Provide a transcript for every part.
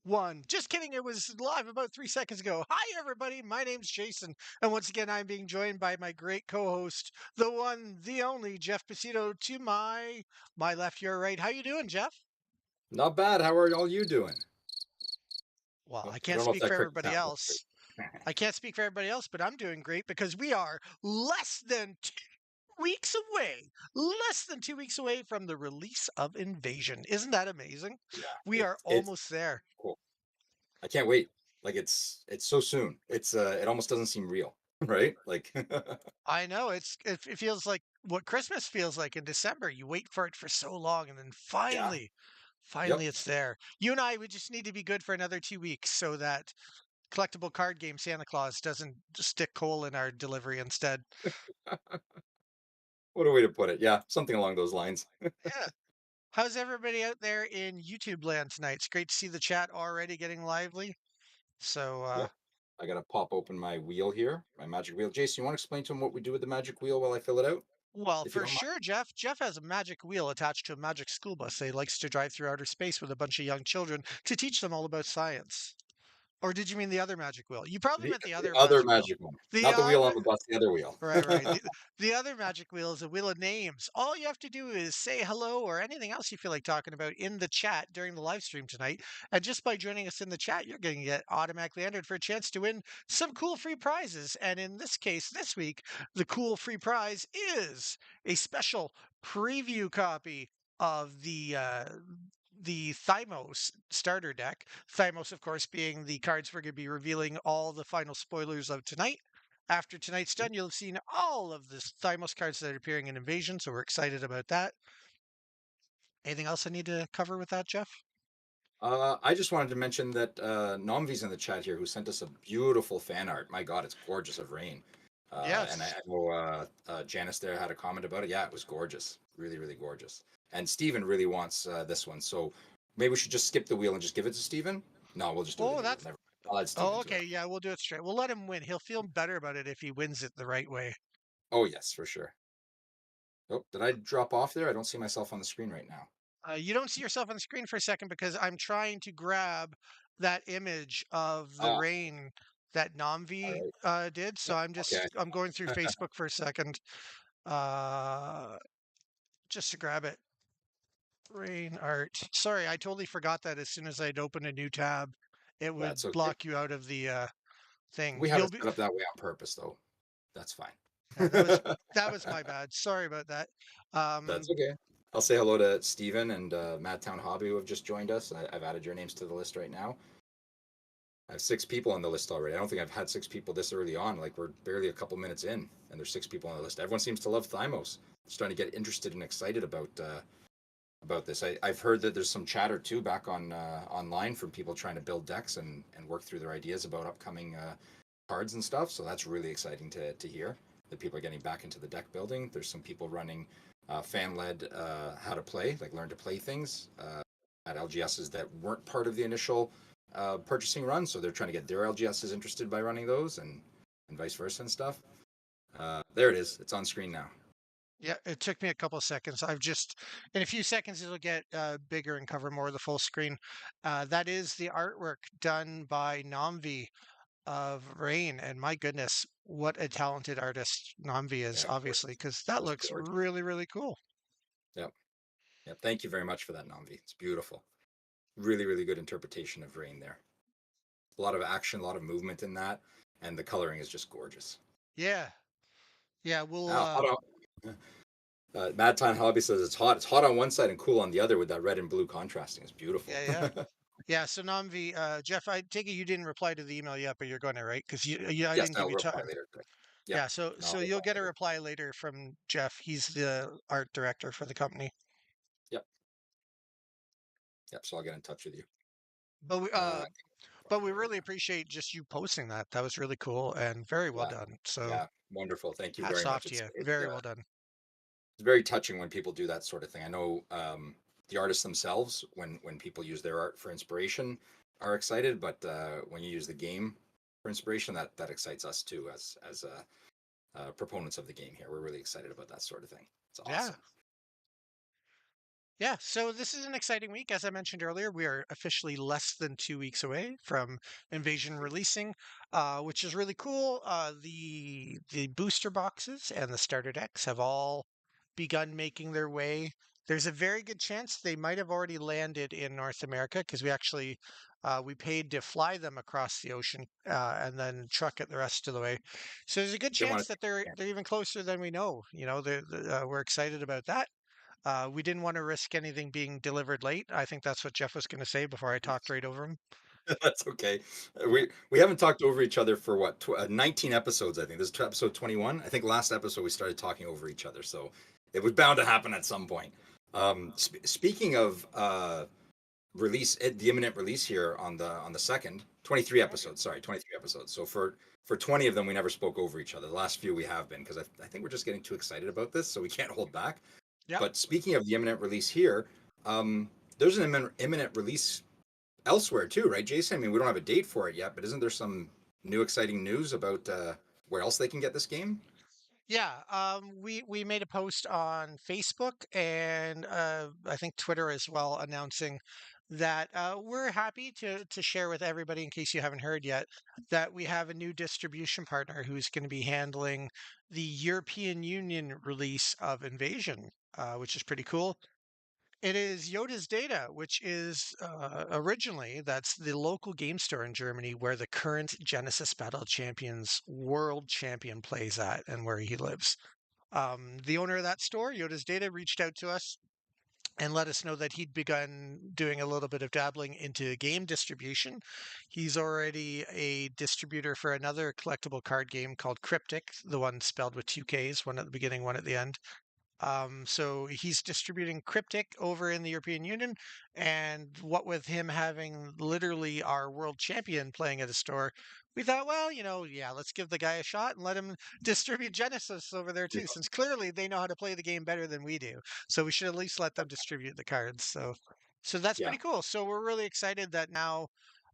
One. Just kidding. It was live about 3 seconds ago. Hi, everybody. My name's Jason. And once again, I'm being joined by my great co host, the one, the only Jeff Pacito to my left, your right. How you doing, Jeff? Not bad. How are all you doing? Well, Oh, I I can't don't know if speak that for cricket everybody sound was great. else. I can't speak for everybody else, but I'm doing great because we are less than 2 weeks away. Less than 2 weeks away from the release of Invasion. Isn't that amazing? Yeah, We are it's almost there. cool. I can't wait. Like it's so soon. It almost doesn't seem real, right? Like I know it feels like what Christmas feels like in December. You wait for it for so long, and then yeah. finally Yep. it's there. You and I would just need to be good for another 2 weeks so that collectible card game Santa Claus doesn't stick coal in our delivery instead. What a way to put it. Yeah, something along those lines. Yeah. How's everybody out there in YouTube land tonight? It's great to see the chat already getting lively. So Yep. I gotta pop open my wheel here, my magic wheel. Jason, you want to explain to him what we do with the magic wheel while I fill it out, well, if you for don't mind? sure, Jeff. Jeff has a magic wheel attached to a magic school bus. He likes to drive through outer space with a bunch of young children to teach them all about science. Or did you mean the other magic wheel? You probably The meant the the other other magic wheel. magic one, The not the wheel on other, the bus, the other wheel. right, right. The other magic wheel is a wheel of names. All you have to do is say hello or anything else you feel like talking about in the chat during the live stream tonight. And just by joining us in the chat, you're going to get automatically entered for a chance to win some cool free prizes. And in this case, this week, the cool free prize is a special preview copy of the Thymos starter deck. Thymos, of course, being the cards we're going to be revealing all the final spoilers of tonight. After tonight's done, you'll have seen all of the Thymos cards that are appearing in Invasion, so we're excited about that. Anything else I need to cover with that, Jeff? I just wanted to mention that Nomvi's in the chat here, who sent us a beautiful fan art. My God, it's gorgeous of rain. And I Yes. know Janice there had a comment about it. Yeah, it was gorgeous, really, really gorgeous. And Steven really wants this one, so maybe we should just skip the wheel and just give it to Steven. No, we'll just do it Oh, in the wheel. that's. Never mind. I'll add Oh, Steven to it. okay. Yeah, we'll do it straight. We'll let him win. He'll feel better about it if he wins it the right way. Oh yes, for sure. Oh, did I drop off there? I don't see myself on the screen right now. You don't see yourself on the screen for a second because I'm trying to grab that image of the Oh, rain that all Namvi right. did. So Yep. Okay. I'm going through Facebook for a second, uh, just to grab it. Rain art. Sorry, I totally forgot that as soon as I'd open a new tab, it That's would okay. block you out of the thing. We have You'll it be set up that way on purpose, though. That's fine. yeah, that was my bad. Sorry about that. That's Um, okay. I'll say hello to Steven and Madtown Hobby who have just joined us. I've added your names to the list right now. I have 6 people on the list already. I don't think I've had 6 people this early on. Like we're barely a couple minutes in, and there's 6 people on the list. Everyone seems to love Thymos. Starting to get interested and excited about this. I've heard that there's some chatter too back on online from people trying to build decks and work through their ideas about upcoming cards and stuff. So that's really exciting to hear that people are getting back into the deck building. There's some people running fan led how to play, like learn to play things at LGSs that weren't part of the initial purchasing run. So they're trying to get their LGSs interested by running those and vice versa and stuff. There it is. It's on screen now. yeah, it took me a couple of seconds. In a few seconds, it'll get bigger and cover more of the full screen. That is the artwork done by Namvi of Rain, and my goodness, what a talented artist Namvi is, Yeah, obviously, gorgeous. because that Just looks gorgeous. really, really cool. Yep. Yep. Thank you very much for that, Namvi. It's beautiful. Really, really good interpretation of rain there. A lot of action, a lot of movement in that, and the coloring is just gorgeous. Yeah, yeah, we'll Hot on. Mad Time Hobby says it's hot. It's hot on one side and cool on the other with that red and blue contrasting. It's beautiful. yeah, yeah. Yeah, so Namvi, Jeff, I take it you didn't reply to the email yet, but you're going to, right? Because I Yes, didn't give I'll you reply time. later. Great. Yep. Yeah, so No, I'll you'll reply get a later. reply later from Jeff. He's the art director for the company. Yep. Yep. So I'll get in touch with you. But we Uh, uh, but we really appreciate just you posting that. That was really cool and very well yeah. done. So Yeah. Wonderful. Thank you hats very off much. to you. Very well done. It's very touching when people do that sort of thing. I know the artists themselves, when people use their art for inspiration, are excited. But when you use the game for inspiration, that excites us too, as proponents of the game here. We're really excited about that sort of thing. It's Yeah. awesome. Yeah, so this is an exciting week. As I mentioned earlier, we are officially less than 2 weeks away from Invasion releasing, which is really cool. The booster boxes and the starter decks have all begun making their way. There's a very good chance they might have already landed in North America because we paid to fly them across the ocean and then truck it the rest of the way. So there's a good Didn't chance want that to. they're even closer than we know. We're excited about that. We didn't want to risk anything being delivered late. I think that's what Jeff was going to say before I talked right over him. That's okay. We haven't talked over each other for what 19 episodes. I think this is episode 21. I think last episode we started talking over each other, so it was bound to happen at some point. Speaking of the imminent release here on the second 23 episodes. Sorry, 23 episodes. So for 20 of them, we never spoke over each other. The last few we have been because I think we're just getting too excited about this, so we can't hold back. Yep. But speaking of the imminent release here, there's an imminent release elsewhere too, right, Jason? I mean, we don't have a date for it yet, but isn't there some new exciting news about where else they can get this game? Yeah, we made a post on Facebook and I think Twitter as well, announcing that we're happy to share with everybody, in case you haven't heard yet, that we have a new distribution partner who's going to be handling the European Union release of Invasion, which is pretty cool. It is Yoda's Data, which is originally that's the local game store in Germany where the current Genesis Battle Champions world champion plays at and where he lives. The owner of that store, Yoda's Data, reached out to us and let us know that he'd begun doing a little bit of dabbling into game distribution. He's already a distributor for another collectible card game called Cryptic, the one spelled with two Ks, one at the beginning, one at the end. So he's distributing Cryptic over in the European Union, and what with him having literally our world champion playing at a store, we thought, well, yeah, let's give the guy a shot and let him distribute Genesis over there Yeah, too, since clearly they know how to play the game better than we do. So we should at least let them distribute the cards. So that's yeah, pretty cool. So we're really excited that now.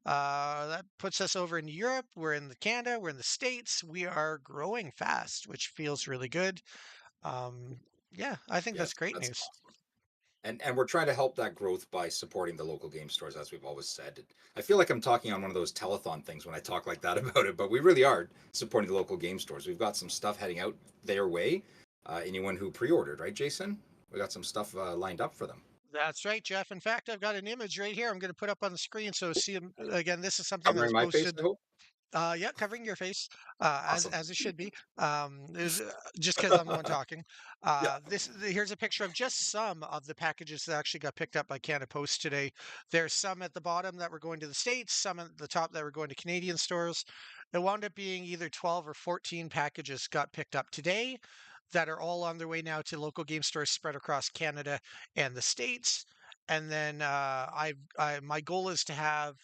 That puts us over in Europe. We're in the Canada. We're in the States. We are growing fast, which feels really good. Um, yeah, I think that's yes, great that's news. awesome. And we're trying to help that growth by supporting the local game stores, as we've always said. I feel like I'm talking on one of those telethon things when I talk like that about it, but we really are supporting the local game stores. We've got some stuff heading out their way. Anyone who pre-ordered, right, Jason? We got some stuff lined up for them. That's right, Jeff. In fact, I've got an image right here I'm going to put up on the screen. So see, again, this is something that Covering was my face, posted. I hope. Yeah, covering your face, Awesome. as it should be. Just because I'm the one talking. Yeah, Here's a picture of just some of the packages that actually got picked up by Canada Post today. There's some at the bottom that were going to the States, some at the top that were going to Canadian stores. It wound up being either 12 or 14 packages got picked up today that are all on their way now to local game stores spread across Canada and the States. And then my goal is to have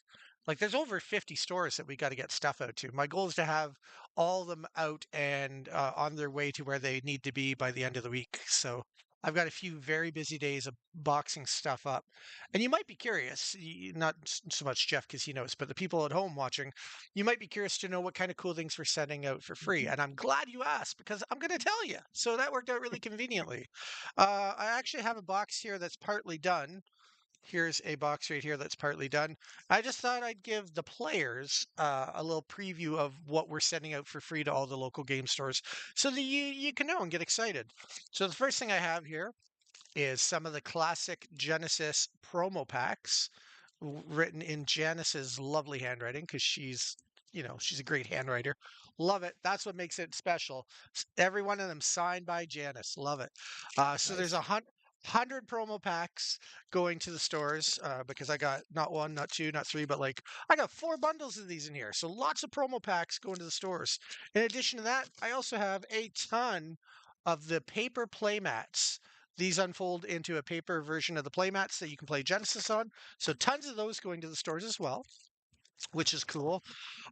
like there's over 50 stores that we got to get stuff out to. My goal is to have all of them out and on their way to where they need to be by the end of the week. So I've got a few very busy days of boxing stuff up. And you might be curious, not so much Jeff because he knows, but the people at home watching, you might be curious to know what kind of cool things we're sending out for free. And I'm glad you asked because I'm going to tell you. So that worked out really conveniently. I actually have a box here that's partly done. Here's a box right here that's partly done. I just thought I'd give the players a little preview of what we're sending out for free to all the local game stores so that you can know and get excited. So the first thing I have here is some of the classic Genesis promo packs written in Janice's lovely handwriting because she's a great handwriter. Love it. That's what makes it special. Every one of them signed by Janice. Love it. So there's nice. 100 promo packs going to the stores because I got not one, not two, not three, but like I got 4 bundles of these in here. So lots of promo packs going to the stores. In addition to that, I also have a ton of the paper playmats. These unfold into a paper version of the playmats that you can play Genesis on. So tons of those going to the stores as well, which is cool.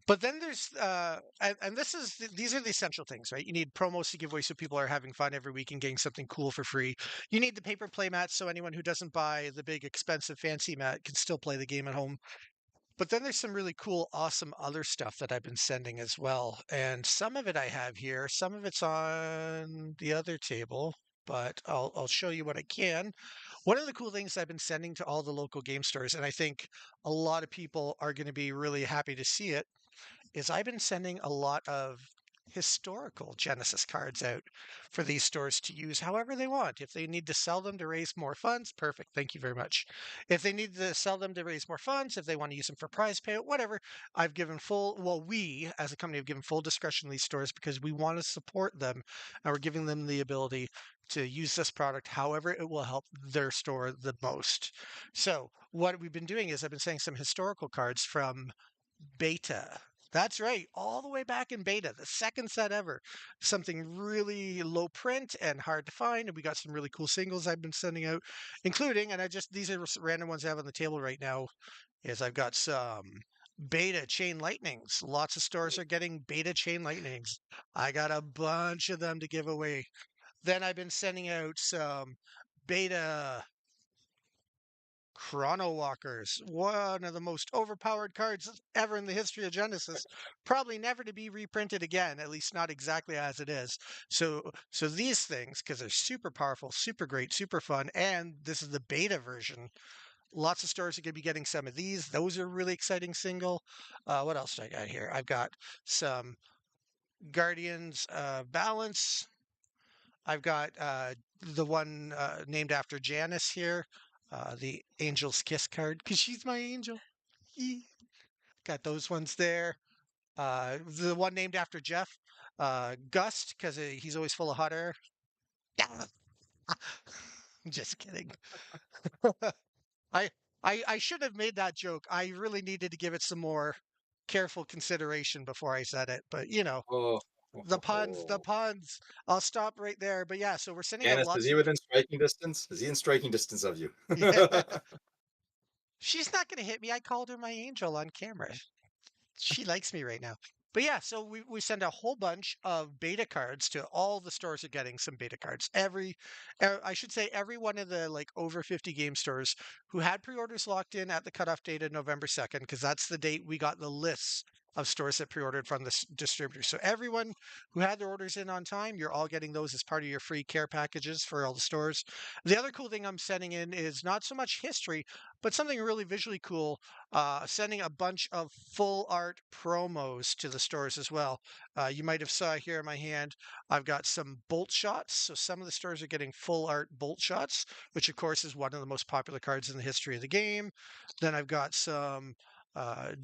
But then there's and these are the essential things, right? You need promos to give away so people are having fun every week and getting something cool for free. You need the paper play mats so anyone who doesn't buy the big expensive fancy mat can still play the game at home. But then there's some really cool, awesome other stuff that I've been sending as well. And some of it I have here, some of it's on the other table. but I'll show you what I can. One of the cool things I've been sending to all the local game stores, and I think a lot of people are going to be really happy to see it, is I've been sending a lot of historical Genesis cards out for these stores to use however they want. If they need to sell them to raise more funds, perfect. Thank you very much. If they need to sell them to raise more funds, if they want to use them for prize payout, whatever, I've given full, well, we as a company have given full discretion to these stores because we want to support them and we're giving them the ability to use this product however it will help their store the most. So, what we've been doing is I've been saying some historical cards from Beta. That's right, all the way back in Beta, the second set ever. Something really low print and hard to find, and we got some really cool singles I've been sending out, including, and I just these are random ones I have on the table right now. Is I've got some Beta Chain Lightnings. Lots of stores are getting Beta Chain Lightnings. I got a bunch of them to give away. Then I've been sending out some Beta Chrono Walkers, one of the most overpowered cards ever in the history of Genesis, probably never to be reprinted again, at least not exactly as it is. So these things, because they're super powerful, super great, super fun, and this is the beta version. Lots of stores are going to be getting some of these. Those are really exciting single. What else do I got here? I've got some Guardians Balance. I've got the one named after Janice here, the Angel's Kiss card, because she's my angel. Yee. Got those ones there. The one named after Jeff, Gust, because he's always full of hot air. Just kidding. I, I should have made that joke. I really needed to give it some more careful consideration before I said it, but Oh, the puns, the puns. I'll stop right there. But yeah, so we're sending out Janice, is lots he of within striking distance? Is he in striking distance of you? yeah. She's not going to hit me. I called her my angel on camera. She likes me right now. But yeah, so we send a whole bunch of beta cards to all the stores are getting some beta cards. I should say every one of the like over 50 game stores who had pre-orders locked in at the cutoff date of November 2nd, because that's the date we got the lists of stores that pre-ordered from the distributor. So everyone who had their orders in on time, you're all getting those as part of your free care packages for all the stores. The other cool thing I'm sending in is not so much history, but something really visually cool, sending a bunch of full art promos to the stores as well. You might have saw here in my hand, I've got some bolt shots. So some of the stores are getting full art bolt shots, which of course is one of the most popular cards in the history of the game. Then I've got some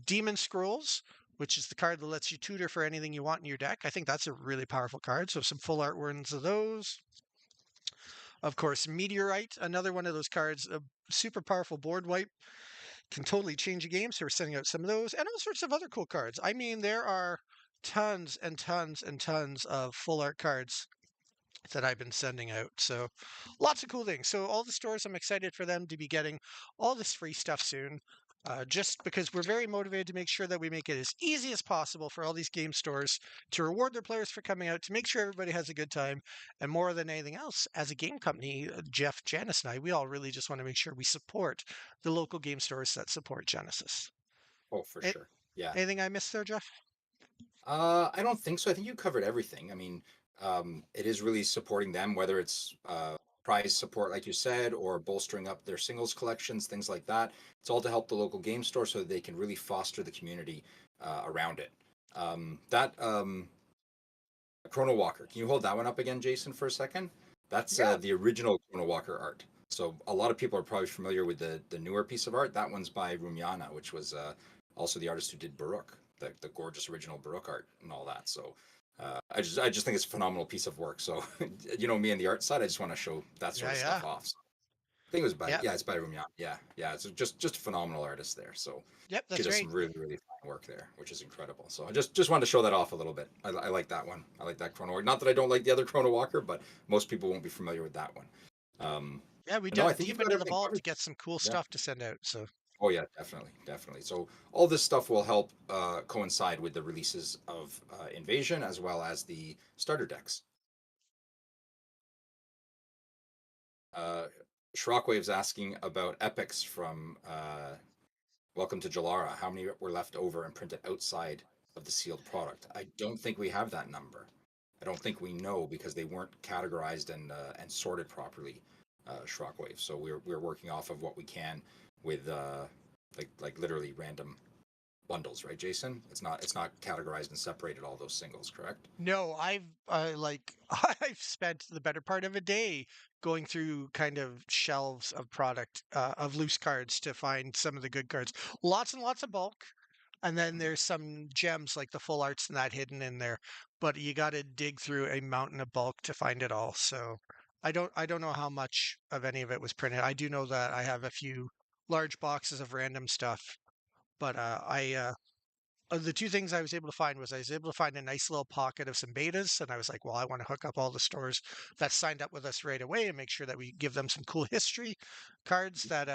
demon scrolls, which is the card that lets you tutor for anything you want in your deck. I think that's a really powerful card. So some full art ones of those. Of course, Meteorite, another one of those cards, a super powerful board wipe, can totally change a game. So we're sending out some of those and all sorts of other cool cards. I mean, there are tons and tons and tons of full art cards that I've been sending out. So lots of cool things. So all the stores, I'm excited for them to be getting all this free stuff soon. Just because we're very motivated to make sure that we make it as easy as possible for all these game stores to reward their players for coming out, to make sure everybody has a good time. And more than anything else, as a game company, Jeff, Janice, and I, we all really just want to make sure we support the local game stores that support Genesis. Oh, for A- sure. Yeah. Anything I missed there, Jeff? I don't think so. I think you covered everything. I mean, it is really supporting them, whether it's prize support, like you said, or bolstering up their singles collections, things like that. It's all to help the local game store so that they can really foster the community around it. That Chrono Walker, can you hold that one up again, Jason, for a second? That's Yeah. the original Chrono Walker art. So a lot of people are probably familiar with the newer piece of art. That one's by Rumyana, which was also the artist who did Baruch, the gorgeous original Baruch art and all that. So I just think it's a phenomenal piece of work. So you know me and the art side, I just want to show that sort Yeah, of yeah. stuff off. So I think it was by Yep. it's by Rumyana. Yeah, yeah. It's just a phenomenal artist there. So Yep, she that's does right. some really fine work there, which is incredible. So I just wanted to show that off a little bit. I like that one. I like that Chrono Walker. Not that I don't like the other Chrono Walker, but most people won't be familiar with that one. Um, Yeah, we no, I dug think you've deep got into the everything vault to covered. get some cool Yeah. stuff to send out. So Oh yeah, definitely. So all this stuff will help coincide with the releases of Invasion as well as the starter decks. Uh, Shrockwave's asking about epics from Welcome to Jalara. How many were left over and printed outside of the sealed product? I don't think we have that number. I don't think we know because they weren't categorized and sorted properly, Shockwave. So we're working off of what we can with like literally random bundles, right, Jason? It's not categorized and separated all those singles, correct? No, I've like I've spent the better part of a day going through kind of shelves of product of loose cards to find some of the good cards. Lots and lots of bulk, and then Mhm. there's some gems like the full arts and that hidden in there. But you got to dig through a mountain of bulk to find it all. So I don't know how much of any of it was printed. I do know that I have a few large boxes of random stuff, but I the two things I was able to find was I was able to find a nice little pocket of some betas, and I was like, well, I want to hook up all the stores that signed up with us right away and make sure that we give them some cool history cards that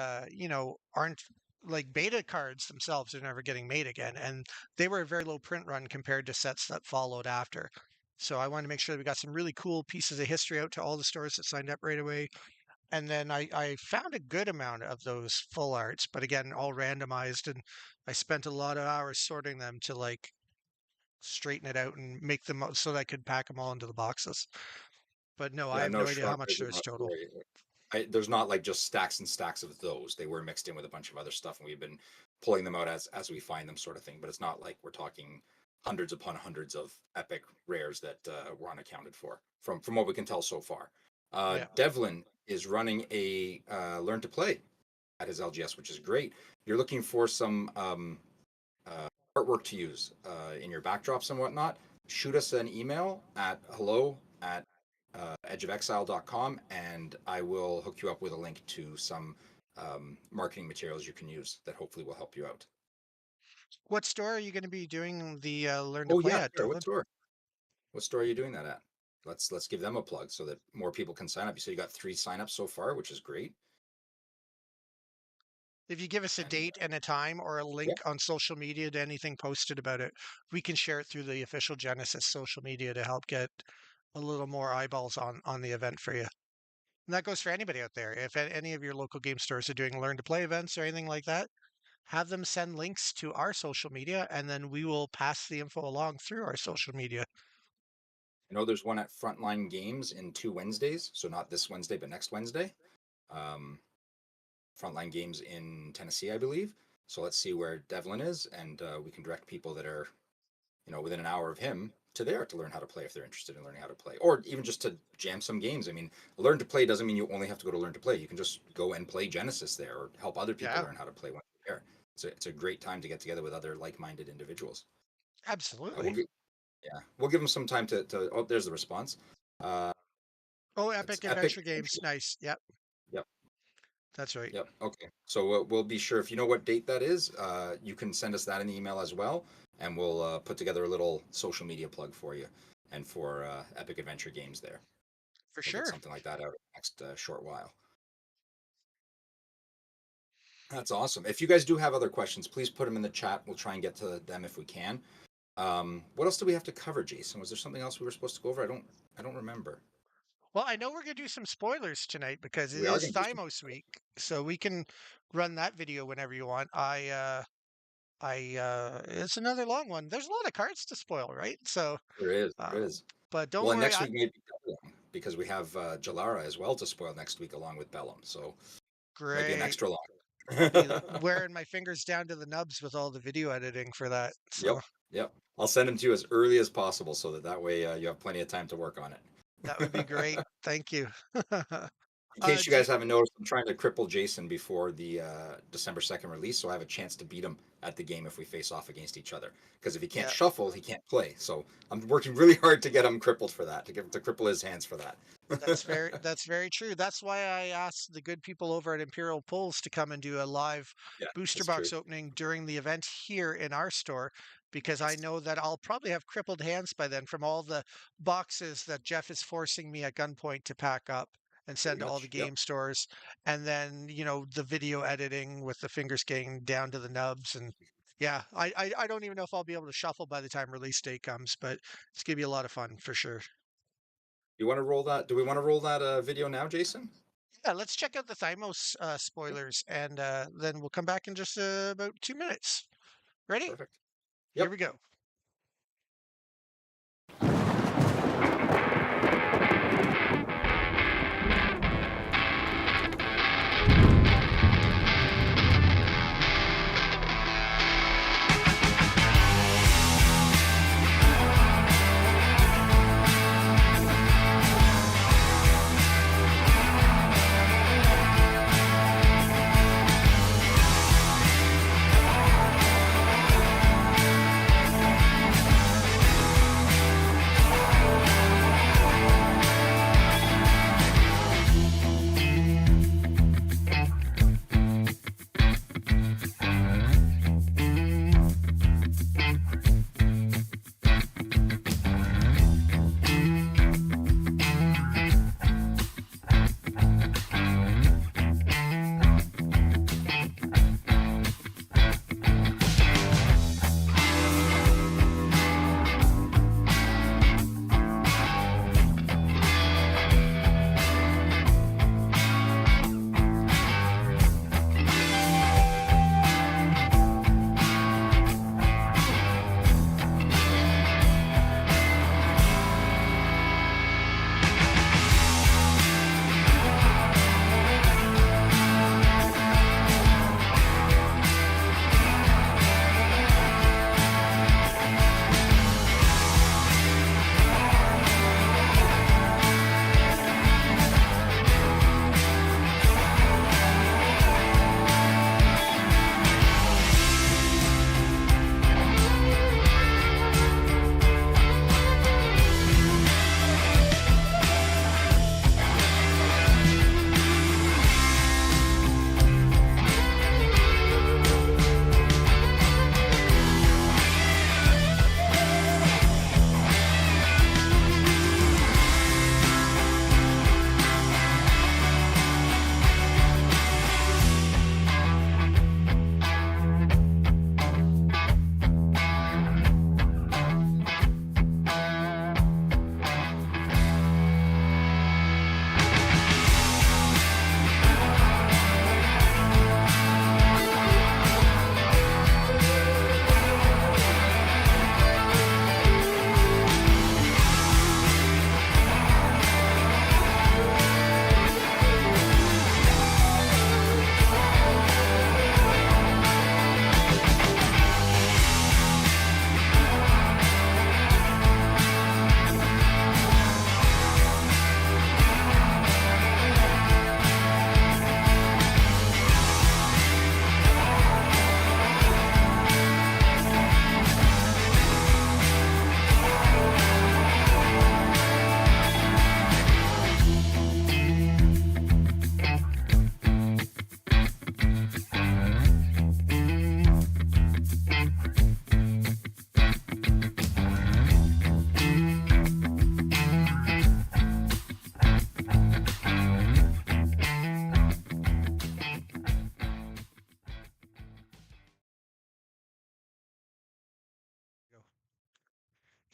aren't like beta cards themselves are never getting made again, and they were a very low print run compared to sets that followed after. So I wanted to make sure that we got some really cool pieces of history out to all the stores that signed up right away. And then I found a good amount of those full arts, but again, all randomized. And I spent a lot of hours sorting them to like straighten it out and make them so that I could pack them all into the boxes. But no, I Yeah, have no, no idea how much Shockwave there is is not total. very. There's not like just stacks and stacks of those. They were mixed in with a bunch of other stuff, and we've been pulling them out as we find them, sort of thing. But it's not like we're talking hundreds upon hundreds of epic rares that were unaccounted for from what we can tell so far. Yeah. Devlin is running a learn to play at his LGS, which is great. You're looking for some artwork to use in your backdrops and whatnot. Shoot us an email at hello@edgeofexile.com, and I will hook you up with a link to some marketing materials you can use that hopefully will help you out. What store are you going to be doing the Learn to Oh Play yeah, at, sure. Devlin? What store are you doing that at? Let's give them a plug so that more people can sign up. You said you got 3 signups so far, which is great. If you give us a And date and a time or a yeah, link on social media to anything posted about it, we can share it through the official Genesis social media to help get a little more eyeballs on the event for you. And that goes for anybody out there. If any of your local game stores are doing learn to play events or anything like that, have them send links to our social media and then we will pass the info along through our social media. I know there's one at Frontline Games in 2 Wednesdays, so not this Wednesday, but next Wednesday. Um, Frontline Games in Tennessee, I believe. So let's see where Devlin is, and we can direct people that are, within an hour of him to there to learn how to play if they're interested in learning how to play, or even just to jam some games. I mean, learn to play doesn't mean you only have to go to learn to play. You can just go and play Genesis there, or help other people Yeah, learn how to play when you're there. It's a great time to get together with other like-minded individuals. absolutely. We'll get Yeah, we'll give them some time to. Oh, there's the response. Uh, Oh, it's Epic Epic Adventure Games. Adventure. Nice. Yep, Yep. that's right. Yep. Okay. So we'll be sure if you know what date that is, you can send us that in the email as well, and we'll put together a little social media plug for you and for Epic Adventure Games there. For We'll get sure. something like that out in the next short while. That's awesome. If you guys do have other questions, please put them in the chat. We'll try and get to them if we can. What else do we have to cover, Jason? Was there something else we were supposed to go over? I don't remember. Well, I know we're going to do some spoilers tonight because it We are is going to do some. Thymos week, so we can run that video whenever you want. It's another long one. There's a lot of cards to spoil, right? So, There is. There um, is. but don't Well, and worry. next week may be double long because we have Jalara as well to spoil next week along with Bellum. So might be an Great. extra long. I'll be wearing my fingers down to the nubs with all the video editing for that. Yep. So Yep. I'll send them to you as early as possible so that way you have plenty of time to work on it. that would be great. Thank you. In case you Do you, guys haven't noticed, I'm trying to cripple Jason before the December 2nd release, so I have a chance to beat him at the game if we face off against each other. Because if he can't yeah. shuffle, he can't play. So I'm working really hard to get him crippled for that, to cripple his hands for that. That's very true. That's why I asked the good people over at Imperial Pulls to come and do a live Yeah, booster that's true. box opening during the event here in our store because I Yes. know that I'll probably have crippled hands by then from all the boxes that Jeff is forcing me at gunpoint to pack up and Pretty send to all the much. Yep. game stores. And then, the video editing with the fingers getting down to the nubs and yeah, I don't even know if I'll be able to shuffle by the time release date comes, but it's gonna be a lot of fun for sure. You want to roll that? Do we want to roll that video now, Jason? Yeah, let's check out the Thymos Okay, spoilers, and then we'll come back in just about 2 minutes. Ready? perfect. Here Yep. we go.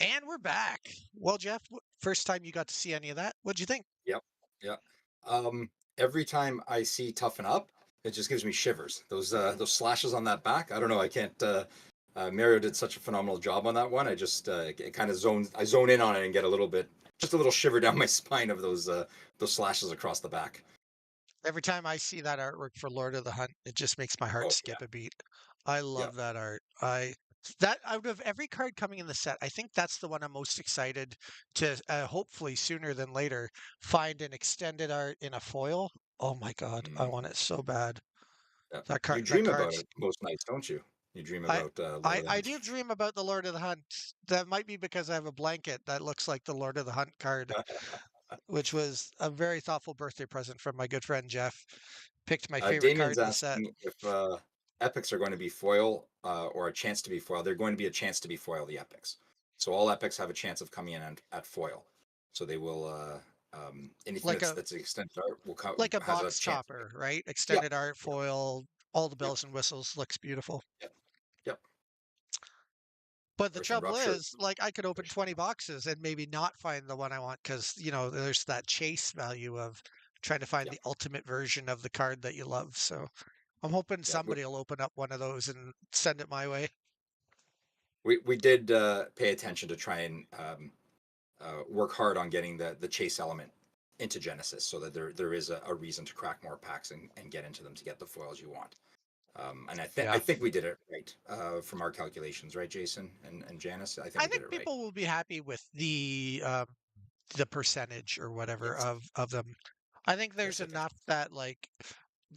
And we're back. Well, Jeff, first time you got to see any of that. What'd you think? Yep. Yeah. Every time I see Toughen Up, it just gives me shivers. Those slashes on that back. I don't know. I can't. Mario did such a phenomenal job on that one. I just it kind of I zone in on it and get a little bit, just a little shiver down my spine of those slashes across the back. Every time I see that artwork for Lord of the Hunt, it just makes my heart Oh skip yeah, a beat. I yeah. love that art. I that out of every card coming in the set, I think that's the one I'm most excited to hopefully sooner than later find an extended art in a foil. Oh my God, I Mm, want it so bad. yeah. You That dream about card's it most nights, don't you? You dream I about Lord of the I Hunt. do dream about the Lord of the Hunt. That might be because I have a blanket that looks like the Lord of the Hunt card, which was a very thoughtful birthday present from my good friend Jeff. Picked my favorite Damien's card in the set. asking if epics are going to be foil or a chance to be foil. They're going to be a chance to be foil, the epics. So all epics have a chance of coming in at foil. So they will anything Like a that's extended art will come like a has a box chance. topper, right? Yep, Extended art yep, foil, all the yep, bells and whistles, looks beautiful. yep, yep. But the Earth and trouble rupture. is, like, I could open 20 boxes and maybe not find the one I want because, there's that chase value of trying to find Yeah, the ultimate version of the card that you love. So I'm hoping yeah. somebody will open up one of those and send it my way. We did pay attention to try and work hard on getting the chase element into Genesis, so that there is a reason to crack more packs and get into them to get the foils you want. And I Yeah. think we did it right from our calculations, right, Jason and Janice? I think I we did think it right. people will be happy with the percentage or whatever Yes, of them. I think there's yes, I think so. enough that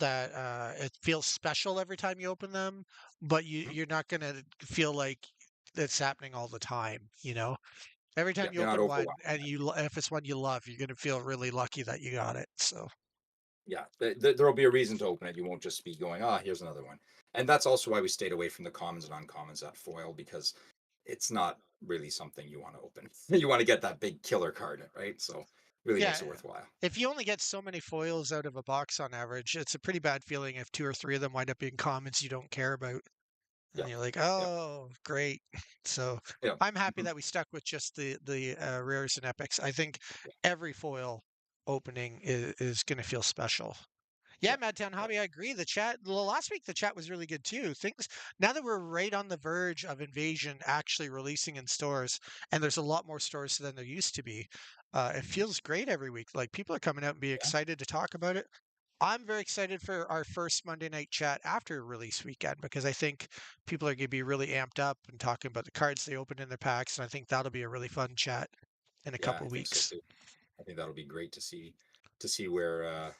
it feels special every time you open them, but Mhm. you're not gonna feel like it's happening all the time, you know? Every Yeah, time you you're not open one overwhelmed. and if it's one you love, you're gonna feel really lucky that you got it. So Yeah, there will be a reason to open it. You won't just be going, ah, here's another one. And that's also why we stayed away from the commons and uncommons at foil, because it's not really something you want to open. You want to get that big killer card, right? So really makes it yeah, worthwhile. if you only get so many foils out of a box on average, it's a pretty bad feeling if two or three of them wind up being commons you don't care about. Yeah, And you're like, yeah, "Oh, great." So, yeah, I'm happy mhm, that we stuck with just the rares and epics. I think yeah, every foil opening is gonna feel special. Yeah, yeah, Madtown yeah, Hobby, I agree. Last week the chat was really good too. Things now that we're right on the verge of Invasion actually releasing in stores, and there's a lot more stores than there used to be. It mhm, feels great every week. Like people are coming out and be yeah, excited to talk about it. I'm very excited for our first Monday night chat after release weekend because I think people are going to be really amped up and talking about the cards they opened in their packs, and I think that'll be a really fun chat in a yeah. I couple think so weeks. too. I think that'll be great to see where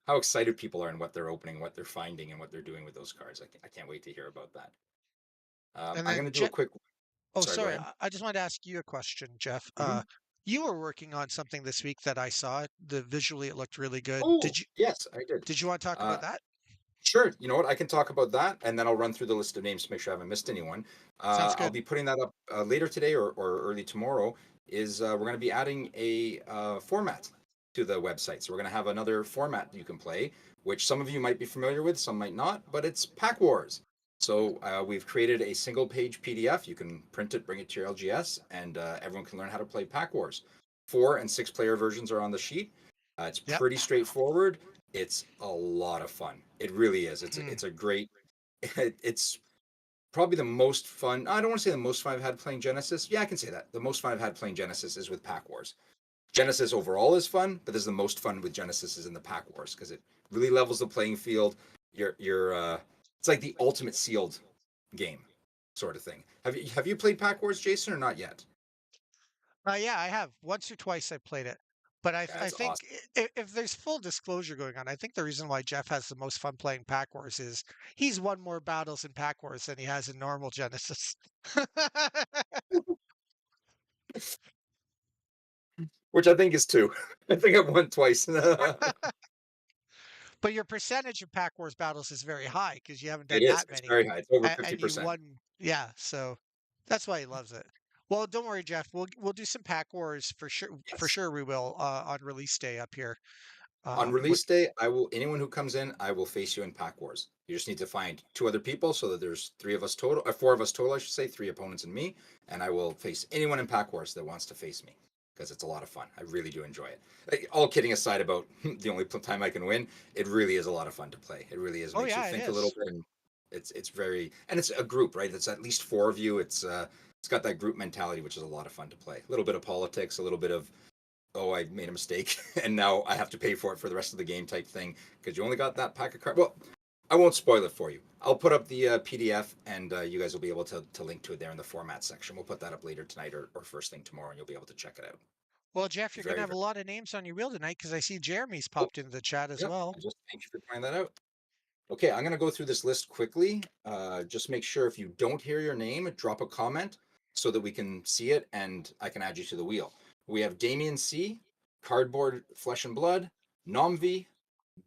how excited people are and what they're opening, what they're finding, and what they're doing with those cards. I can't wait to hear about that. And I'm then going to do a quick. Oh, Sorry, go sorry. ahead. I just wanted to ask you a question, Jeff. Hmm. You were working on something this week that I saw. The visually it looked really good. Oh, yes, I did. Did you want to talk Uh, about that? Sure. You know what? I can talk about that, and then I'll run through the list of names to make sure I haven't missed anyone. Sounds I'll good. be putting that up later today or early tomorrow. We're going to be adding a format to the website. So we're going to have another format you can play, which some of you might be familiar with, some might not, but it's Pack Wars. So we've created a single page PDF. You can print it, bring it to your LGS, and everyone can learn how to play Pack Wars. 4 and 6 player versions are on the sheet. It's Yep. pretty straightforward. It's a lot of fun. It really is. Mm. It's a great. It's probably the most fun. I don't want to say the most fun I've had playing Genesis. Yeah, I can say that. The most fun I've had playing Genesis is with Pack Wars. Genesis overall is fun, but this is the most fun with Genesis is in the Pack Wars because it really levels the playing field. It's like the ultimate sealed game, sort of thing. Have you played Pack Wars, Jason, or not yet? Yeah, I have once or twice I played it, but Yeah, I it's think awesome. if there's full disclosure going on, I think the reason why Jeff has the most fun playing Pack Wars is he's won more battles in Pack Wars than he has in normal Genesis. Which I think is two. I think I've won twice. But your percentage of Pack Wars battles is very high because you haven't It done is. that It's many, very high. It's over and you 50%. won. Yeah, so that's why he loves it. Well, don't worry, Jeff. We'll do some Pack Wars for sure. For Yes. sure, we will on release day up here. On What? release day, anyone who comes in, I will face you in Pack Wars. You just need to find two other people so that there's three of us total, or four of us total, I should say, three opponents and me, and I will face anyone in Pack Wars that wants to face me because it's a lot of fun. I really do enjoy it. All kidding aside about the only time I can win, it really is a lot of fun to play. It really is. It Oh makes you yeah, it think a little is. bit, and it's very, and it's a group, right? It's at least four of you. It's got that group mentality, which is a lot of fun to play. A little bit of politics, a little bit of, oh, I made a mistake and now I have to pay for it for the rest of the game type thing because you only got that pack of cards. Well, I won't spoil it for you. I'll put up the PDF and you guys will be able to link to it there in the format section. We'll put that up later tonight or first thing tomorrow and you'll be able to check it out. Well, Jeff, you're gonna Very, have a very lot of names on your wheel tonight because I see Jeremy's cool. popped into the chat as Yep. well. I just thank you for pointing that out. Okay, I'm going to go through this list quickly. Just make sure if you don't hear your name, drop a comment so that we can see it and I can add you to the wheel. We have Damien C, Cardboard Flesh and Blood, Nomvi,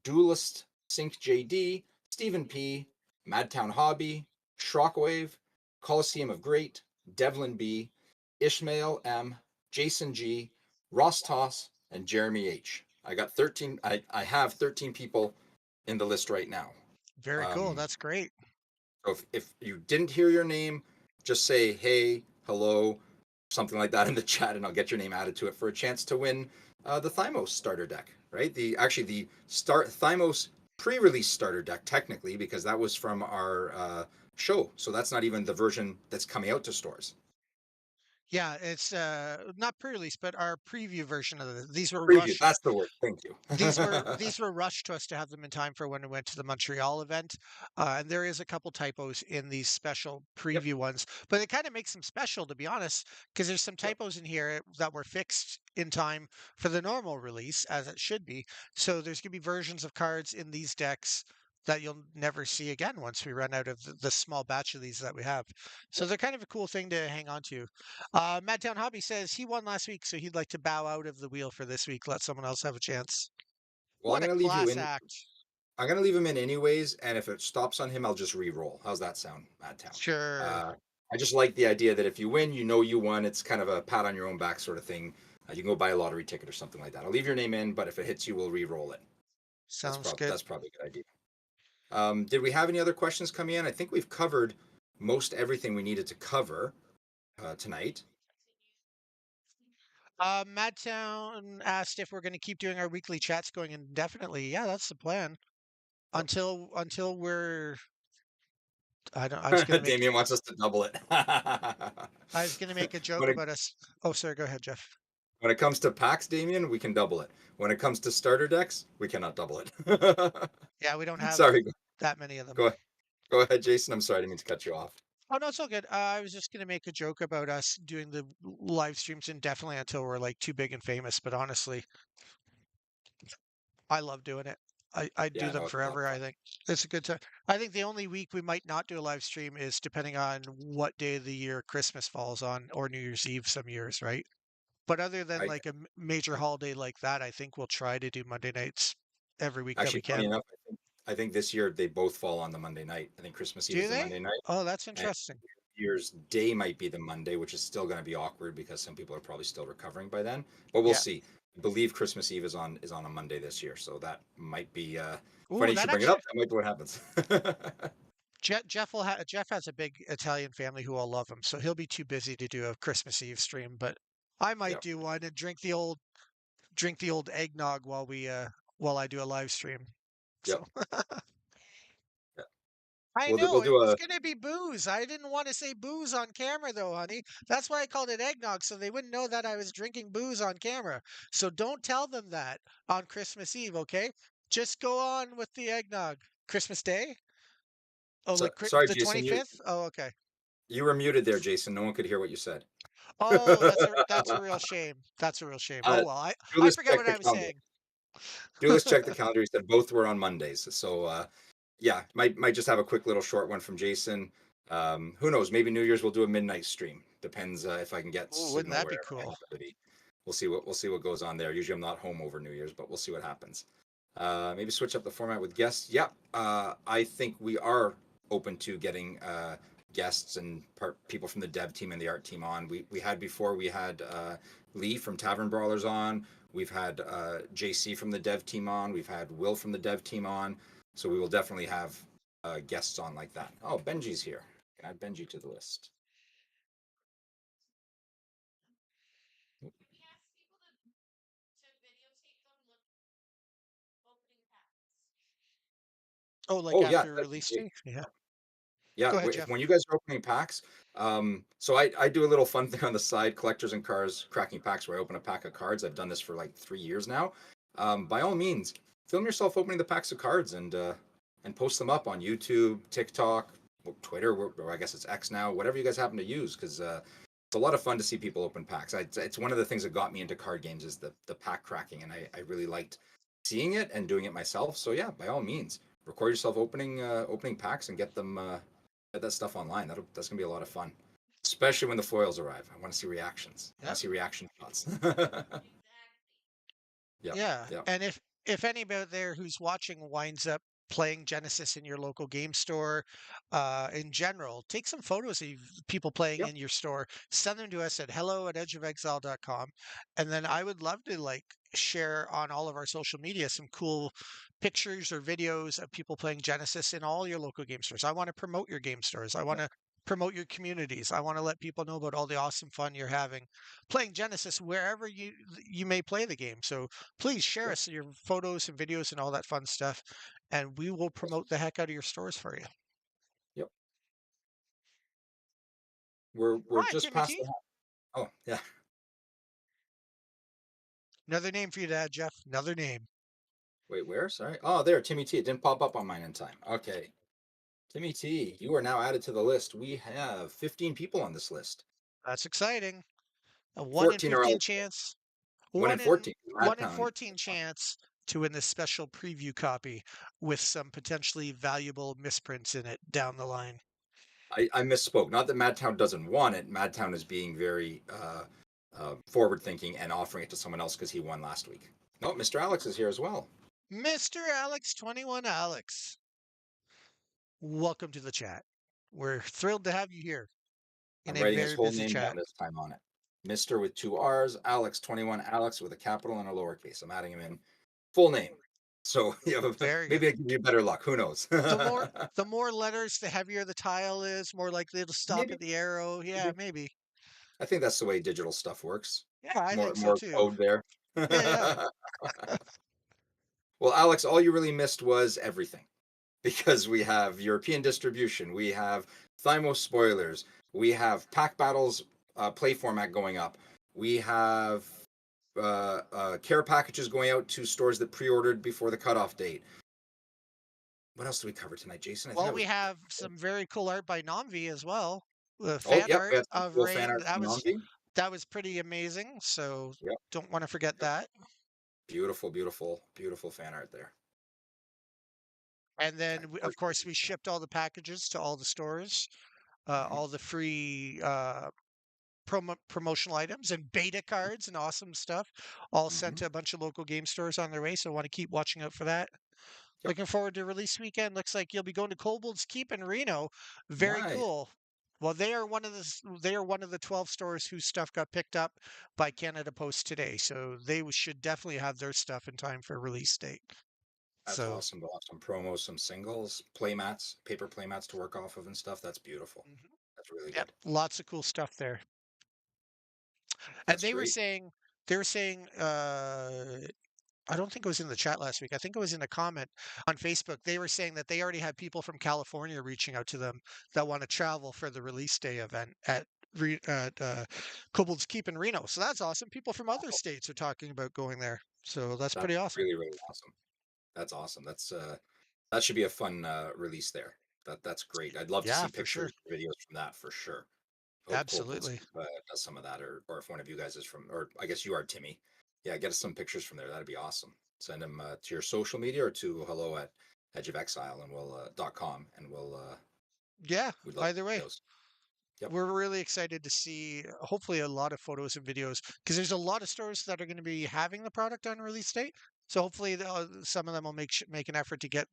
Duelist Sync JD, Stephen P, Madtown Hobby, Shockwave, Coliseum of Great, Devlin B, Ishmael M, Jason G, Ross Toss, and Jeremy H. I got 13. I have 13 people in the list right now. Very cool. Um, That's great. so if you didn't hear your name, just say hey, hello, something like that in the chat, and I'll get your name added to it for a chance to win the Thymos starter deck. Right? The Thymos pre-release starter deck technically because that was from our show, so that's not even the version that's coming out to stores. Yeah, it's not pre-release, but our preview version of it. These were Preview. rushed. That's the word. Thank you. These were rushed to us to have them in time for when we went to the Montreal event. And there is a couple typos in these special Yep. preview ones, but it kind of makes them special, to be honest, because there's some Yep. typos in here that were fixed in time for the normal release, as it should be. So there's going to be versions of cards in these decks that you'll never see again once we run out of the small batch of these that we have. So Yep. they're kind of a cool thing to hang on to. Madtown Hobby says he won last week, so he'd like to bow out of the wheel for this week. Let someone else have a chance. Well, I'm What a gonna leave you class in. act. I'm gonna leave him in anyways, and if it stops on him, I'll just re-roll. How's that sound, Madtown? Sure. I just like the idea that if you win, you know you won. It's kind of a pat on your own back sort of thing. You can go buy a lottery ticket or something like that. I'll leave your name in, but if it hits you, we'll re-roll it. Sounds good. That's probably a good idea. Did we have any other questions coming in? I think we've covered most everything we needed to cover tonight. Madtown asked if we're going to keep doing our weekly chats going indefinitely. Yeah, that's the plan. Until we're I don't I was going to make Damien wants us to double it. I was going to make a joke when it about us. Oh, sorry, go ahead, Jeff. when it comes to packs, Damien, we can double it. When it comes to starter decks, we cannot double it. Yeah, we don't have Sorry, that many of them. go go ahead, Jason. I'm sorry, I didn't mean to cut you off. Oh, no, it's all good. I was just going to make a joke about us doing the live streams indefinitely until we're like too big and famous, but honestly, I love doing it. I'd do Yeah, them no, it's a lot of forever, I fun. think. It's a good time. I think the only week we might not do a live stream is depending on what day of the year Christmas falls on or New Year's Eve some years, right? But other than I like a major holiday like that, I think we'll try to do Monday nights every week that we actually, funny can. enough, I think this year they both fall on the Monday night. I think Christmas Eve Do is the they? Monday night, Oh, that's and interesting. New Year's Day might be the Monday, which is still going to be awkward because some people are probably still recovering by then. But we'll Yeah. see. I believe Christmas Eve is on a Monday this year, so that might be Ooh, funny. You that should bring it up. actually That might be what happens. Jeff has a big Italian family who all love him, so he'll be too busy to do a Christmas Eve stream, but I might Yep. do one and drink the old eggnog while I do a live stream. Yep. So Yep. I We'll know it do was a gonna be booze. I didn't want to say booze on camera though, honey. That's why I called it eggnog, so they wouldn't know that I was drinking booze on camera. So don't tell them that on Christmas Eve, okay? Just go on with the eggnog. Christmas Day? Oh, so, like sorry, the Jason. You 25th? Oh, okay. you were muted there, Jason. No one could hear what you said. Oh, that's a real shame. That's a real shame. Oh uh, well, I Julius forget checked what the I was calendar. saying. Julius checked the calendar. He said both were on Mondays. So yeah, might just have a quick little short one from Jason. Who knows? Maybe New Year's we'll do a midnight stream. Depends if I can get Oh, wouldn't signal that be wherever cool? connectivity. We'll see what goes on there. Usually I'm not home over New Year's, but we'll see what happens. Maybe switch up the format with guests. Yeah, I think we are open to getting guests and people from the dev team and the art team on. We had before we had Lee from Tavern Brawlers on. We've had JC from the dev team on. We've had Will from the dev team on. So we will definitely have guests on like that. Oh, Benji's here. Can I add Benji to the list? Oh, like Oh yeah, after that'd be release great. day? Yeah. Yeah, Go ahead, if Jeff. when you guys are opening packs, so I do a little fun thing on the side, collectors and cars cracking packs, where I open a pack of cards. I've done this for like 3 years now. By all means, film yourself opening the packs of cards and post them up on YouTube, TikTok, Twitter, or I guess it's X now, whatever you guys happen to use, because it's a lot of fun to see people open packs. It's one of the things that got me into card games is the pack cracking, and I really liked seeing it and doing it myself. So yeah, by all means, record yourself opening packs and get that stuff online. That's gonna be a lot of fun, especially when the foils arrive. I want to see reactions. I want Yep. to see reaction shots. Yep, Yeah, yep, and if anybody out there who's watching winds up playing Genesis in your local game store, in general, take some photos of people playing yep, in your store, send them to us at hello@edgeofexile.com, and then I would love to like share on all of our social media some cool pictures or videos of people playing Genesis in all your local game stores. I want to promote your game stores. I want yep. to promote your communities. I want to let people know about all the awesome fun you're having playing Genesis wherever you may play the game. So please share Yep. us your photos and videos and all that fun stuff, and we will promote the heck out of your stores for you. Yep. We're Hi, just Timmy past T. the. Oh yeah. Another name for you to add, Jeff. Another name. Wait, where? Sorry. Oh, there, Timmy T. It didn't pop up on mine in time. Okay, Timmy T. You are now added to the list. We have 15 people on this list. That's exciting. A one in 14 are 15 eligible. chance, One in 14. one in Madtown. 14 chance to win this special preview copy with some potentially valuable misprints in it down the line. I misspoke. Not that Madtown doesn't want it. Madtown is being very forward thinking and offering it to someone else because he won last week. No, Mr. Alex is here as well. Mr. Alex 21 Alex, welcome to the chat. We're thrilled to have you here in I'm a writing his very whole busy name down chat. this time on it. Mr. with two R's, Alex 21 Alex with a capital and a lowercase. I'm adding him in full name. So Very good. maybe I give you better luck. Who knows? The more the more letters, the heavier the tile is, more likely it'll stop maybe, at the arrow. Yeah, maybe. maybe. I think that's the way digital stuff works. Yeah, I More think so more too. code there. Yeah, yeah. Well, Alex, all you really missed was everything. Because we have European distribution, we have Thymo spoilers, we have pack battles play format going up, we have care packages going out to stores that pre-ordered before the cutoff date. What else did we cover tonight, Jason? I think Well, that we was. have some very cool art by Namvi as well. The Oh, fan yep, we art had some of cool fan Rain. art from Nombi. That was pretty amazing. So Yep, don't want to forget yep. that. Beautiful, beautiful, beautiful fan art there. And I then, of always course, we shipped all the packages to all the stores, mm-hmm. all the free promotional items and beta cards and awesome stuff, all sent Mm-hmm. to a bunch of local game stores on their way. So I want to keep watching out for that. Yep. Looking forward to release weekend. Looks like you'll be going to Kobold's Keep in Reno. Very Nice. cool. Well, they are one of the 12 stores whose stuff got picked up by Canada Post today. So they should definitely have their stuff in time for release date. That's So, awesome. We'll have some promos, some singles, playmats, paper playmats to work off of and stuff. That's beautiful. mhm, That's really yep, good. lots of cool stuff there. And That's great. they were saying, I don't think it was in the chat last week. I think it was in a comment on Facebook. They were saying that they already had people from California reaching out to them that want to travel for the release day event at Kobold's Keep in Reno. So that's awesome. People from other states are talking about going there. So that's That's pretty awesome. really, really awesome. That's awesome. That should be a fun release there. That's great. I'd love to Yeah, see for sure. pictures, videos from that for sure. Hope Copeland's Absolutely. does some of that, or if one of you guys is from, or I guess you are Timmy. Yeah, get us some pictures from there. That'd be awesome. Send them to your social media or to hello at edge of exile and we'll .com and Yeah, we'd love to either see way. those. Yep. We're really excited to see hopefully a lot of photos and videos because there's a lot of stores that are going to be having the product on release date. So hopefully some of them will make an effort to get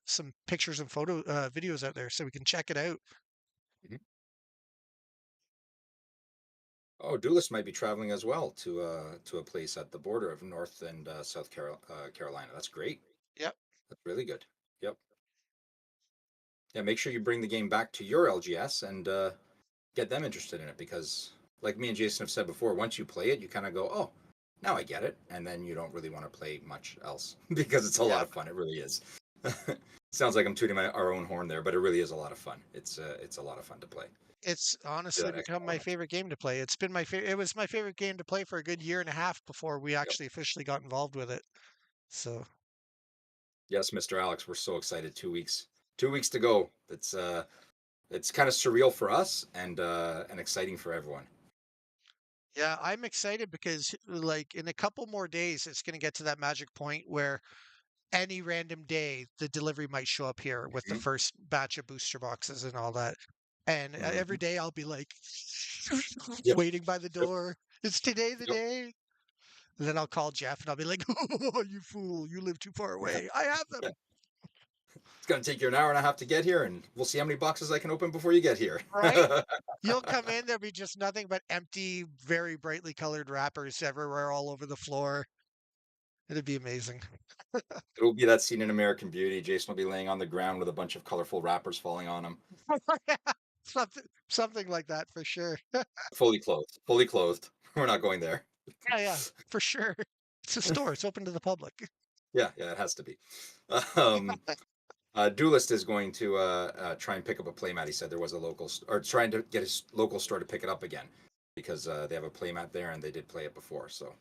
some pictures and videos out there so we can check it out. Mhm. Oh, Duelist might be traveling as well to a place at the border of North and Carolina. That's great. Yep. That's really good. Yep. Yeah, make sure you bring the game back to your LGS and get them interested in it because, like me and Jason have said before, once you play it, you kind of go, "Oh, now I get it," and then you don't really want to play much else because it's a lot Yeah. of fun. It really is. Sounds like I'm tooting our own horn there, but it really is a lot of fun. It's a lot of fun to play. It's Do honestly that extra become my element. favorite game to play. It's been my favorite. It was my favorite game to play for a good year and a half before we Yep. actually officially got involved with it. So, Yes, Mr. Alex, we're so excited. 2 weeks, 2 weeks to go. It's kind of surreal for us and exciting for everyone. yeah, I'm excited because like in a couple more days, it's going to get to that magic point where any random day the delivery might show up here with the Hmm. first batch of booster boxes and all that. And every Hmm. day I'll be like Yep. waiting by the Yep. door. It's today the Yep. day. And then I'll call Jeff and I'll be like, "Oh, you fool, you live too far Yeah. away. I have Yeah. them." It's gonna take you an hour and a half to get here, and we'll see how many boxes I can open before you get here. Right? You'll come in, there'll be just nothing but empty, very brightly colored wrappers everywhere all over the floor. It'd be amazing. It'll be that scene in American Beauty. Jason will be laying on the ground with a bunch of colorful wrappers falling on him, Something like that for sure. fully clothed. Fully clothed. We're not going there. Yeah, yeah, for sure. It's a store. It's open to the public. Yeah, yeah, it has to be. Um, Duelist is going to try and pick up a playmat. He said there was a or trying to get his local store to pick it up again because they have a playmat there and they did play it before. So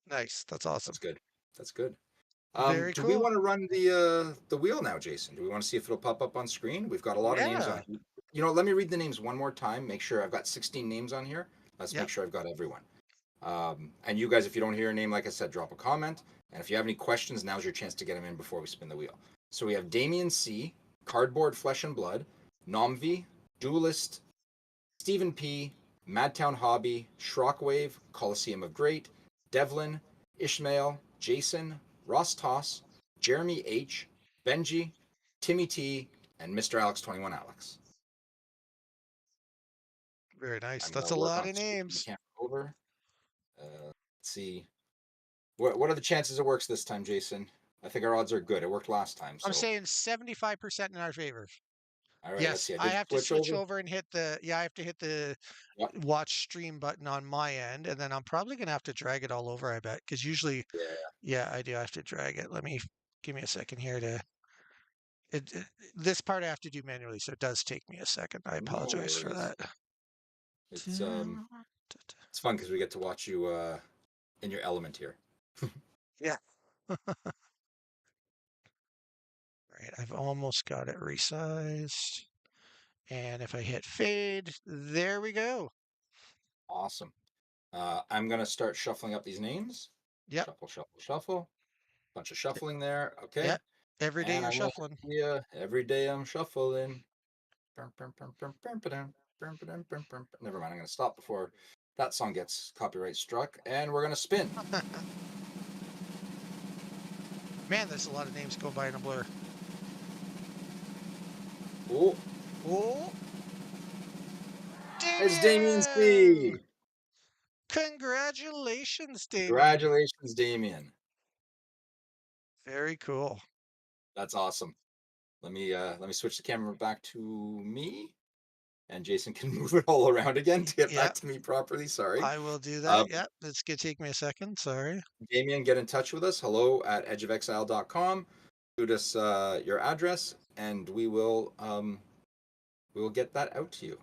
Nice. That's awesome. that's good. That's good. Very Do we cool. want to run the wheel now, Jason? Do we want to see if it'll pop up on screen? We've got a lot of names on Yeah. here. You know, let me read the names one more time. Make sure I've got 16 names on here. Let's make Yep. sure I've got everyone. And you guys, if you don't hear your name, like I said, drop a comment. And if you have any questions, now's your chance to get them in before we spin the wheel. So we have Damien C, Cardboard Flesh and Blood, Nomvi, Duelist, Stephen P, Madtown Hobby, Shockwave, Coliseum of Great, Devlin, Ishmael, Jason, Ross Toss, Jeremy H, Benji, Timmy T, and Mr. Alex 21 Alex. Very nice. I'm That's gonna a work lot on of switching the names. camera over. Let's see. What are the chances it works this time, Jason? I think our odds are good. It worked last time, I'm so saying 75% in our favor. all right. Let's Yes, see. I I did have to switch switch over. over and hit I have to hit the Yep. watch stream button on my end, and then I'm probably gonna have to drag it all over, I bet, because usually, Yeah. yeah, I do have to drag it. Give me a second here to this part I have to do manually, so it does take me a second. I No apologize for worries. that. It's fun because we get to watch you in your element here. Yeah. Right, I've almost got it resized. And if I hit fade, there we go. Awesome. I'm gonna start shuffling up these names. Yep, Shuffle, shuffle, shuffle. Bunch of shuffling there. Okay. yep. Every day And you're I'm gonna shuffling. hit the every day I'm shuffling. Never mind. I'm gonna stop before that song gets copyright struck, and we're gonna spin. Man, there's a lot of names go by in a blur. Oh, Oh, it's Damien Damien! C. Congratulations, Damien. Congratulations, Damien. Very cool. That's awesome. Let me switch the camera back to me, and Jason can move it all around again to get back Yep, to me properly. Sorry. I will do Um, that. Yep, it's gonna take me a second. Sorry. Damien, get in touch with us. Hello at edgeofexile.com. Shoot us your address, and we will get that out to you.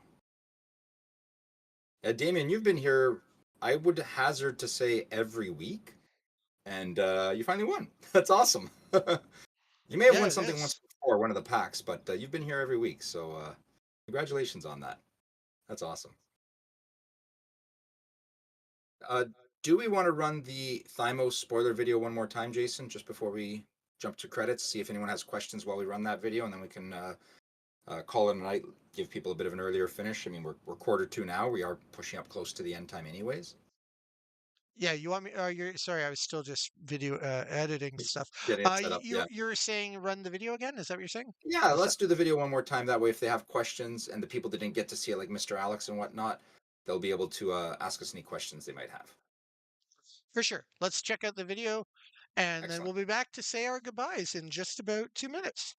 Damien, you've been here. I would hazard to say every week, and you finally won. That's awesome. You may have Yeah, won it something once is. before, one of the packs, but you've been here every week, so congratulations on that. That's awesome. Uh, do we want to run the Thymos spoiler video one more time, Jason, just before we jump to credits? See if anyone has questions while we run that video, and then we can call it a night. Give people a bit of an earlier finish. I mean, we're quarter two now. We are pushing up close to the end time, anyways. Yeah, you want me? You're sorry. I was still just video editing stuff. Getting it set up, yeah. You're saying run the video again? Is that what you're saying? Yeah, Is that let's do the video one more time. That way, if they have questions and the people that didn't get to see it, like Mr. Alex and whatnot, they'll be able to ask us any questions they might have. For sure. Let's check out the video, and then Excellent. we'll be back to say our goodbyes in just about 2 minutes.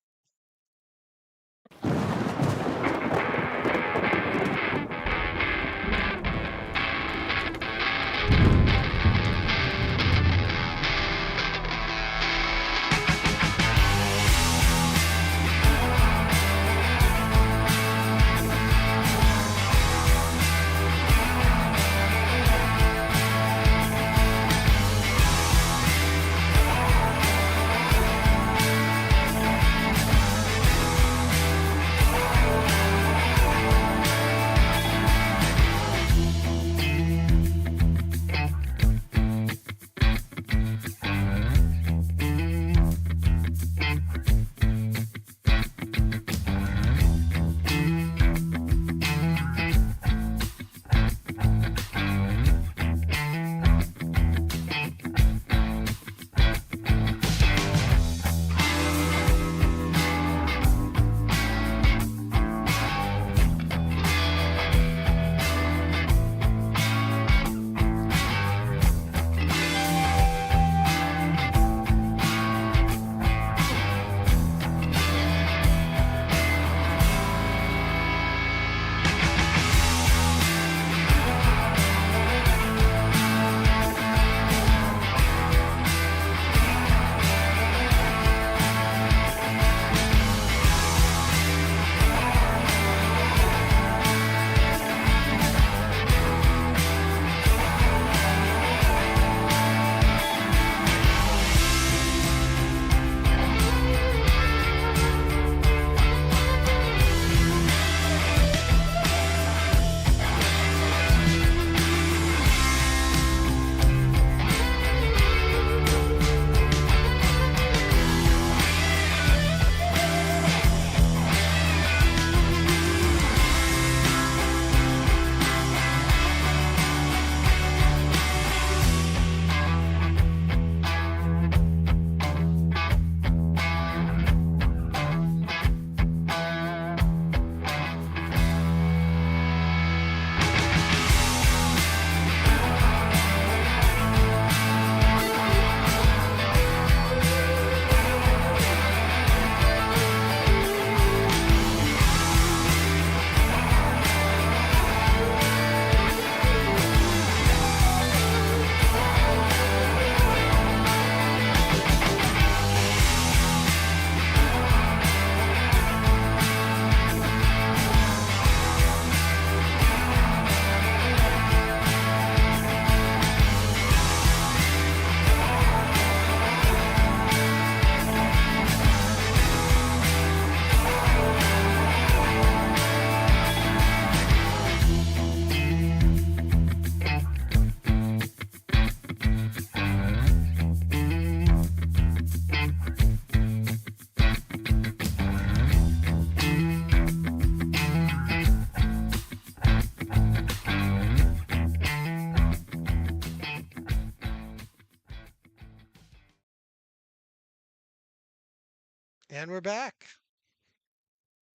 And we're back.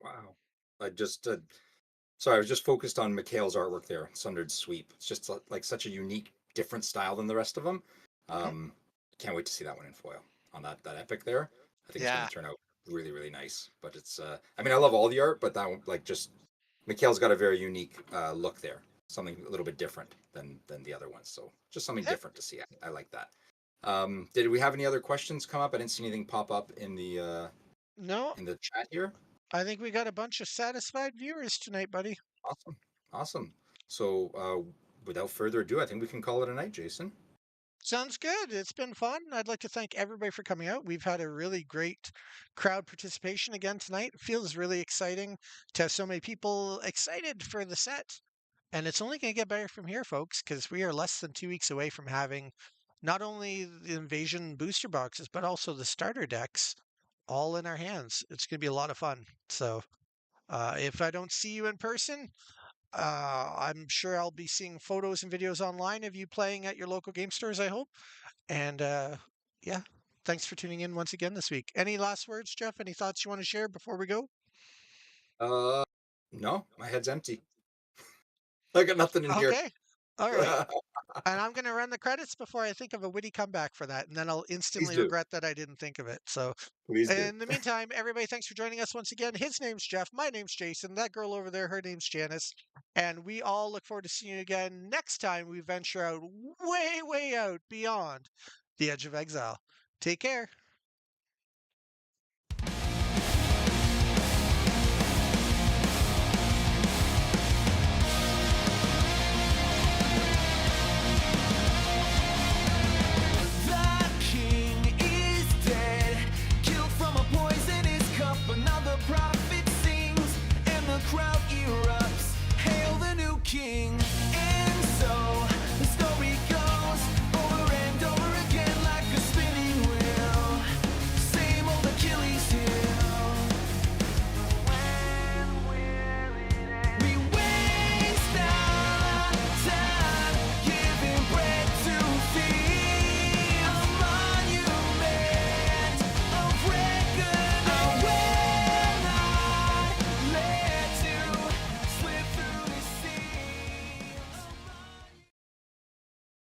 Wow. I just sorry, I was just focused on Mikhail's artwork there, Sundered Sweep. It's just like such a unique, different style than the rest of them. Mhm. Um, can't wait to see that one in foil on that epic there. I think it's going Yeah. to turn out really, really nice. But it's I mean, I love all the art, but that one, like, just Mikhail's got a very unique look there, something a little bit different than the other ones. So just something Yeah. different to see. I like that. Did we have any other questions come up? I didn't see anything pop up No, in the chat here. I think we got a bunch of satisfied viewers tonight, buddy. Awesome. Awesome. So, without further ado, I think we can call it a night, Jason. Sounds good. It's been fun. I'd like to thank everybody for coming out. We've had a really great crowd participation again tonight. It feels really exciting to have so many people excited for the set. And it's only going to get better from here, folks, because we are less than 2 weeks away from having not only the invasion booster boxes, but also the starter decks all in our hands. It's going to be a lot of fun. So, if I don't see you in person, I'm sure I'll be seeing photos and videos online of you playing at your local game stores, I hope. And yeah, thanks for tuning in once again this week. Any last words, Jeff? Any thoughts you want to share before we go? Uh, no, my head's empty. I got nothing in here. Okay. All right. And I'm going to run the credits before I think of a witty comeback for that, and then I'll Please instantly do. regret that I didn't think of it. So, Please do. in the meantime, everybody, thanks for joining us once again. His name's Jeff. My name's Jason. That girl over there, her name's Janice. And we all look forward to seeing you again next time we venture out, way, way out beyond the edge of exile. Take care.